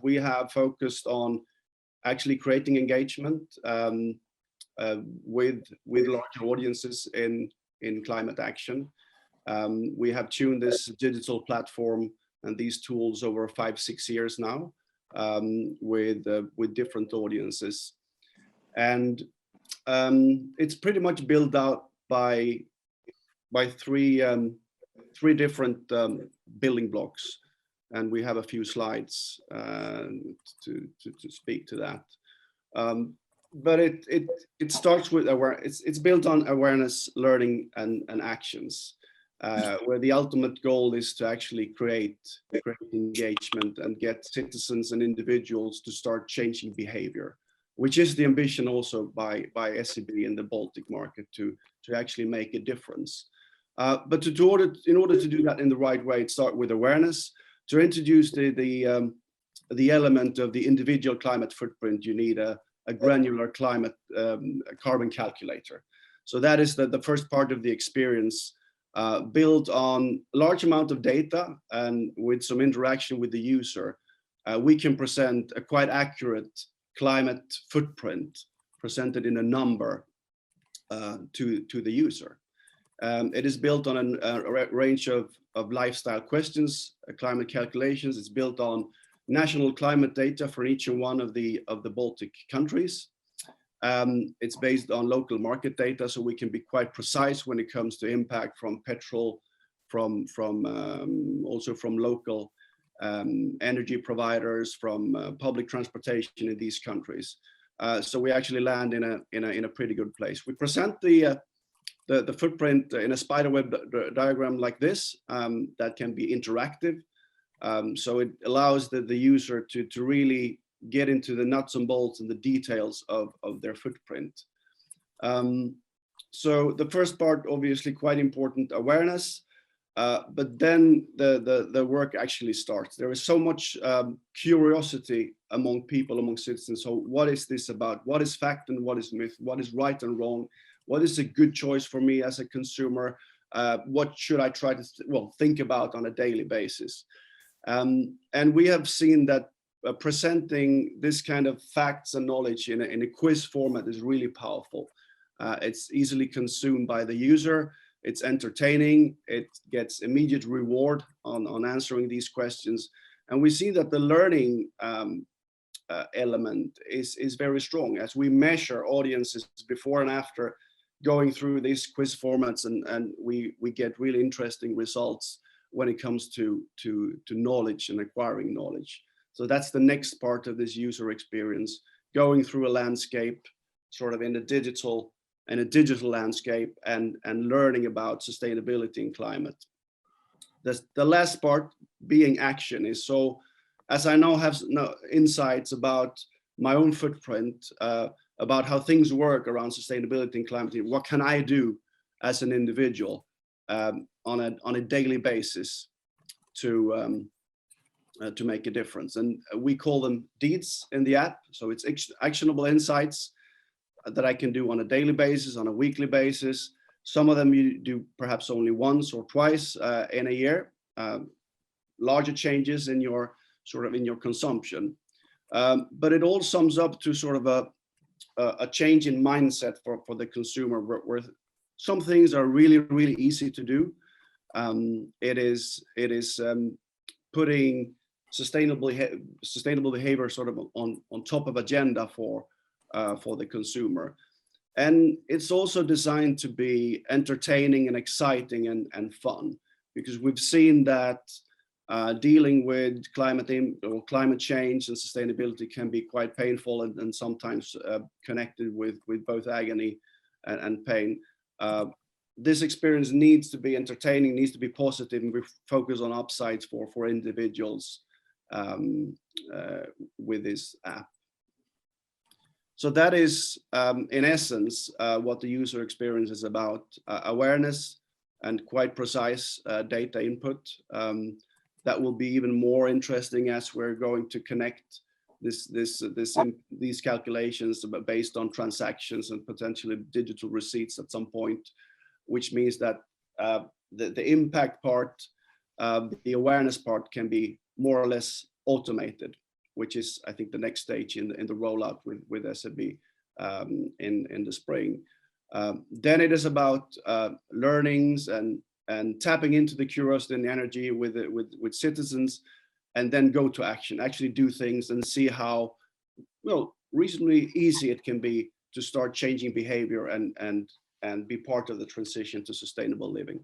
We have focused on actually creating engagement with larger audiences in climate action. We have tuned this digital platform and these tools over 5-6 years now with different audiences, and it's pretty much built out by three different building blocks, and we have a few slides to speak to that. But it starts with awareness. It's built on awareness, learning, and actions, where the ultimate goal is to actually create engagement and get citizens and individuals to start changing behavior, which is the ambition also by SEB in the Baltic market to actually make a difference. But in order to do that in the right way, it starts with awareness. To introduce the element of the individual climate footprint, you need a granular climate carbon calculator. So that is the first part of the experience, built on a large amount of data and with some interaction with the user. We can present a quite accurate climate footprint presented in a number to the user. It is built on a range of lifestyle questions, climate calculations. It's built on national climate data for each and one of the Baltic countries. It's based on local market data, so we can be quite precise when it comes to impact from petrol, also from local energy providers, from public transportation in these countries. So we actually land in a pretty good place. We present the footprint in a spiderweb diagram like this that can be interactive. So it allows the user to really get into the nuts and bolts and the details of their footprint. So the first part, obviously quite important, awareness, but then the work actually starts. There is so much curiosity among people, among citizens. So what is this about? What is fact and what is myth? What is right and wrong? What is a good choice for me as a consumer? What should I try to think about on a daily basis? And we have seen that presenting this kind of facts and knowledge in a quiz format is really powerful. It's easily consumed by the user. It's entertaining. It gets immediate reward on answering these questions. And we see that the learning element is very strong as we measure audiences before and after going through these quiz formats, and we get really interesting results when it comes to knowledge and acquiring knowledge. So that's the next part of this user experience, going through a landscape, sort of in a digital landscape, and learning about sustainability and climate. The last part being action is, so as I now have insights about my own footprint, about how things work around sustainability and climate, what can I do as an individual on a daily basis to make a difference? And we call them deeds in the app. So it's actionable insights that I can do on a daily basis, on a weekly basis. Some of them you do perhaps only once or twice in a year. Larger changes in your consumption, but it all sums up to sort of a change in mindset for the consumer, where some things are really easy to do. It is putting sustainable behavior sort of on top of agenda for the consumer, and it's also designed to be entertaining and exciting and fun, because we've seen that dealing with climate change and sustainability can be quite painful and sometimes connected with both agony and pain. This experience needs to be entertaining, needs to be positive, and we focus on upsides for individuals with this app. So that is, in essence, what the user experience is about: awareness and quite precise data input. That will be even more interesting as we're going to connect these calculations based on transactions and potentially digital receipts at some point, which means that the impact part, the awareness part, can be more or less automated. which is, I think, the next stage in the rollout with SEB in the spring. Then it is about learnings and tapping into the curiosity and the energy with citizens, and then go to action, actually do things and see how, well, reasonably easy it can be to start changing behavior and be part of the transition to sustainable living.